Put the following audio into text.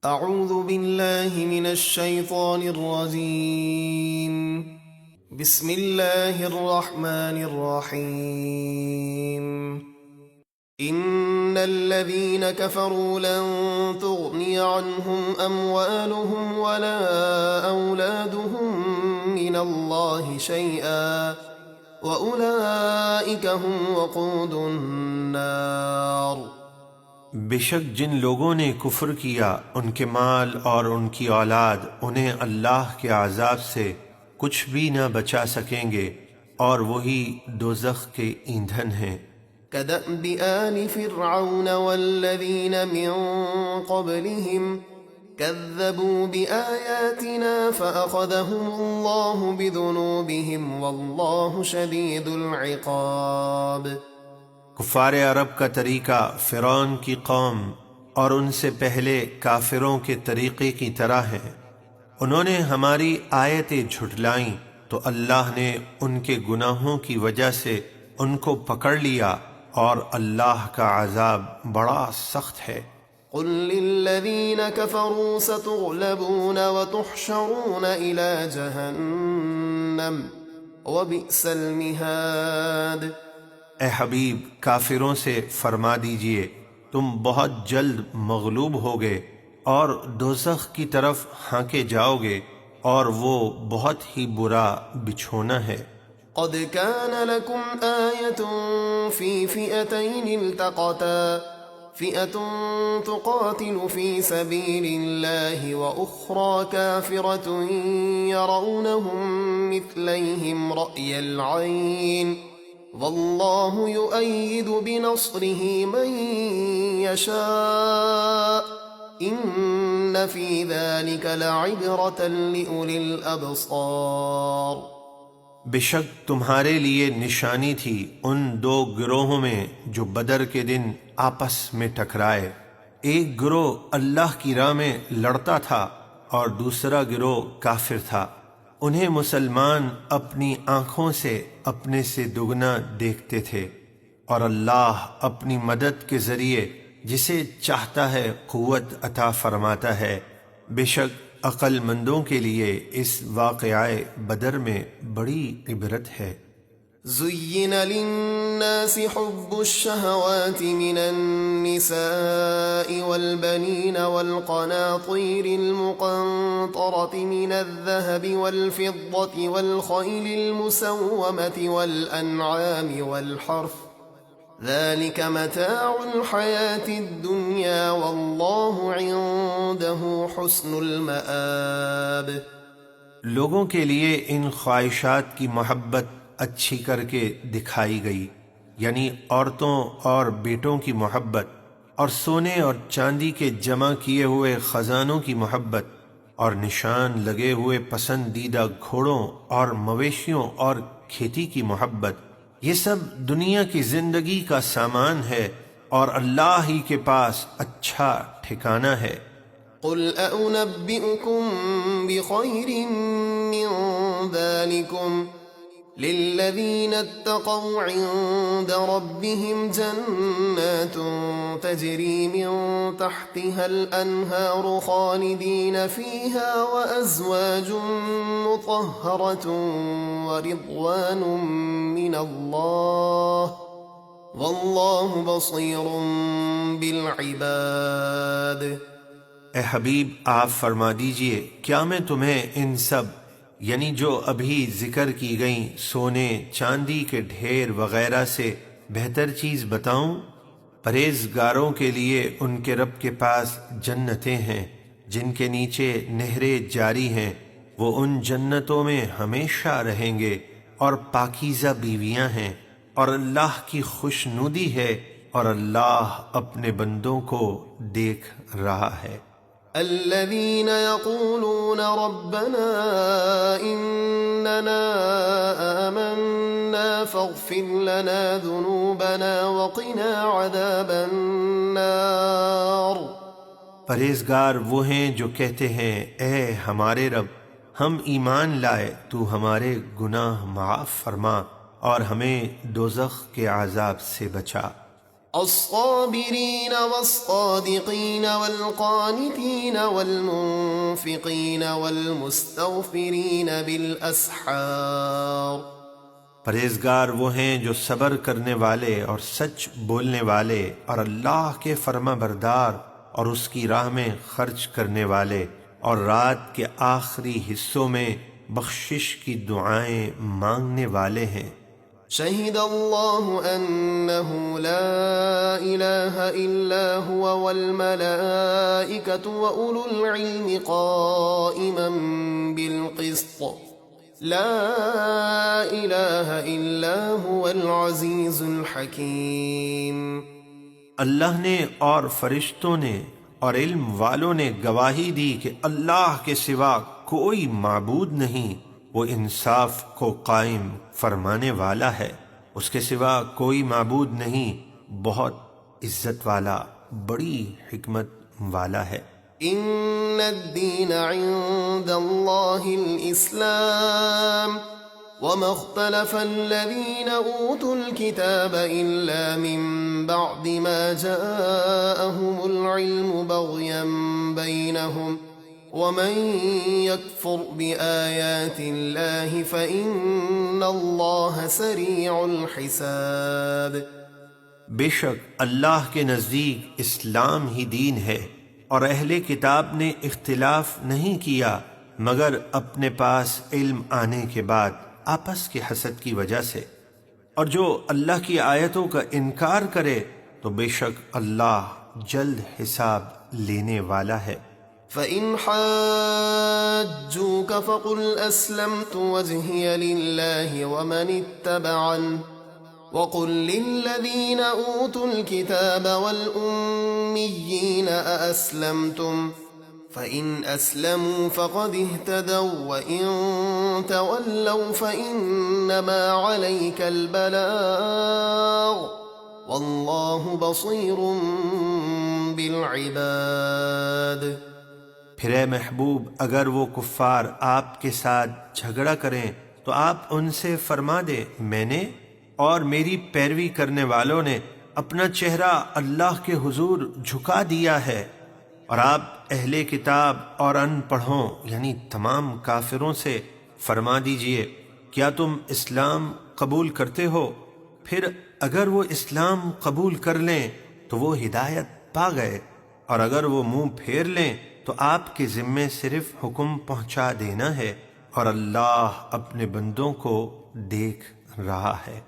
اعوذ باللہ من الشیطان الرجیم بسم اللہ الرحمن الرحیم ان الذین کفروا لن تغنی عنہم اموالہم ولا اولادہم من اللہ شیئا وَأُولَئِكَ هُمْ وَقُودُ النَّارِ بے شک جن لوگوں نے کفر کیا ان کے مال اور ان کی اولاد انہیں اللہ کے عذاب سے کچھ بھی نہ بچا سکیں گے اور وہی دوزخ کے ایندھن ہیں۔ كَدَأْبِ آلِ فِرْعَوْنَ وَالَّذِينَ مِن قَبْلِهِمْ كَذَّبُوا بِآيَاتِنَا فَأَخَذَهُمُ اللَّهُ بِذُنُوبِهِمْ وَاللَّهُ شَدِيدُ الْعِقَابِ۔ کفار عرب کا طریقہ فرعون کی قوم اور ان سے پہلے کافروں کے طریقے کی طرح ہے۔ انہوں نے ہماری آیتیں جھٹلائیں تو اللہ نے ان کے گناہوں کی وجہ سے ان کو پکڑ لیا اور اللہ کا عذاب بڑا سخت ہے۔ قل للذین کفروا ستغلبون وتحشرون الى جہنم وبئس المہاد۔ اے حبیب کافروں سے فرما دیجئے تم بہت جلد مغلوب ہوگے اور دوزخ کی طرف ہانکے جاؤ گے اور وہ بہت ہی برا بچھونا ہے۔ قد كان لكم آية في فئتين التقتا فئة تقاتل في سبيل الله وأخرى كافرة يرونهم مثليهم رأي العين والله يؤيد بنصره من يشاء إن في ذلك لعبرة لأولي الأبصار۔ بے شک تمہارے لیے نشانی تھی ان دو گروہوں میں جو بدر کے دن آپس میں ٹکرائے۔ ایک گروہ اللہ کی راہ میں لڑتا تھا اور دوسرا گروہ کافر تھا۔ انہیں مسلمان اپنی آنکھوں سے اپنے سے دگنا دیکھتے تھے اور اللہ اپنی مدد کے ذریعے جسے چاہتا ہے قوت عطا فرماتا ہے۔ بے شک عقل مندوں کے لیے اس واقعہ بدر میں بڑی عبرت ہے۔ زين للناس حب الشهوات من النساء والبنين والقناطير المقنطرة من الذهب والفضة والخيل المسومة والأنعام والحرث ذلك متاع الحياة الدنيا والله عنده حسن المآب۔ لوگوں کے لیے ان خواہشات کی محبت اچھی کر کے دکھائی گئی، یعنی عورتوں اور بیٹوں کی محبت اور سونے اور چاندی کے جمع کیے ہوئے خزانوں کی محبت اور نشان لگے ہوئے پسندیدہ گھوڑوں اور مویشیوں اور کھیتی کی محبت، یہ سب دنیا کی زندگی کا سامان ہے اور اللہ ہی کے پاس اچھا ٹھکانہ ہے۔ قل أنبئكم بخير من ذلكم للذين اتقوا عند ربهم جنات تجري من تحتها الأنهار خالدين فيها وأزواج مطهرة ورضوان من الله والله بصير بالعباد۔ اے حبیب آپ فرما دیجئے کیا میں تمہیں ان سب یعنی جو ابھی ذکر کی گئیں سونے چاندی کے ڈھیر وغیرہ سے بہتر چیز بتاؤں؟ پرہیزگاروں کے لیے ان کے رب کے پاس جنتیں ہیں جن کے نیچے نہریں جاری ہیں، وہ ان جنتوں میں ہمیشہ رہیں گے اور پاکیزہ بیویاں ہیں اور اللہ کی خوشنودی ہے اور اللہ اپنے بندوں کو دیکھ رہا ہے۔ الذين يقولون ربنا إننا آمنا فاغفر لنا ذنوبنا وقنا عذاب النار۔ پرہیزگار وہ ہیں جو کہتے ہیں اے ہمارے رب ہم ایمان لائے تو ہمارے گناہ معاف فرما اور ہمیں دوزخ کے عذاب سے بچا۔ الصابرين والصادقين والقانتين والمنفقين والمستغفرين بالأسحار. پرہیزگار وہ ہیں جو صبر کرنے والے اور سچ بولنے والے اور اللہ کے فرما بردار اور اس کی راہ میں خرچ کرنے والے اور رات کے آخری حصوں میں بخشش کی دعائیں مانگنے والے ہیں. شہد اللہ انہ لا الہ الا هو والملائکۃ واولو العلم قائما بالقسط لا الہ الا هو العزیز الحکیم. اللہ نے اور فرشتوں نے اور علم والوں نے گواہی دی کہ اللہ کے سوا کوئی معبود نہیں، وہ انصاف کو قائم فرمانے والا ہے، اس کے سوا کوئی معبود نہیں، بہت عزت والا، بڑی حکمت والا ہے. ان الدین عند اللہ الاسلام وما اختلف الذين اوتوا الكتاب الا من بعد ما جاءهم العلم بغيا بينهم ومن يكفر بآيات الله فإن الله سريع الحساب. بے شک اللہ کے نزدیک اسلام ہی دین ہے، اور اہل کتاب نے اختلاف نہیں کیا مگر اپنے پاس علم آنے کے بعد آپس کے حسد کی وجہ سے، اور جو اللہ کی آیتوں کا انکار کرے تو بے شک اللہ جلد حساب لینے والا ہے. فَإِنْ حَاجُّوكَ فَقُلْ أَسْلَمْتُ وَجْهِيَ لِلَّهِ وَمَنِ اتَّبَعَنِ وَقُلْ لِلَّذِينَ أُوتُوا الْكِتَابَ وَالْأُمِّيِّينَ أَأَسْلَمْتُمْ فَإِنْ أَسْلَمُوا فَقَدِ اهْتَدَوْا وَإِنْ تَوَلَّوْا فَإِنَّمَا عَلَيْكَ الْبَلَاغُ وَاللَّهُ بَصِيرٌ بِالْعِبَادِ. پھر اے محبوب اگر وہ کفار آپ کے ساتھ جھگڑا کریں تو آپ ان سے فرما دیں میں نے اور میری پیروی کرنے والوں نے اپنا چہرہ اللہ کے حضور جھکا دیا ہے، اور آپ اہل کتاب اور ان پڑھوں یعنی تمام کافروں سے فرما دیجئے کیا تم اسلام قبول کرتے ہو؟ پھر اگر وہ اسلام قبول کر لیں تو وہ ہدایت پا گئے، اور اگر وہ منہ پھیر لیں تو آپ کے ذمے صرف حکم پہنچا دینا ہے، اور اللہ اپنے بندوں کو دیکھ رہا ہے.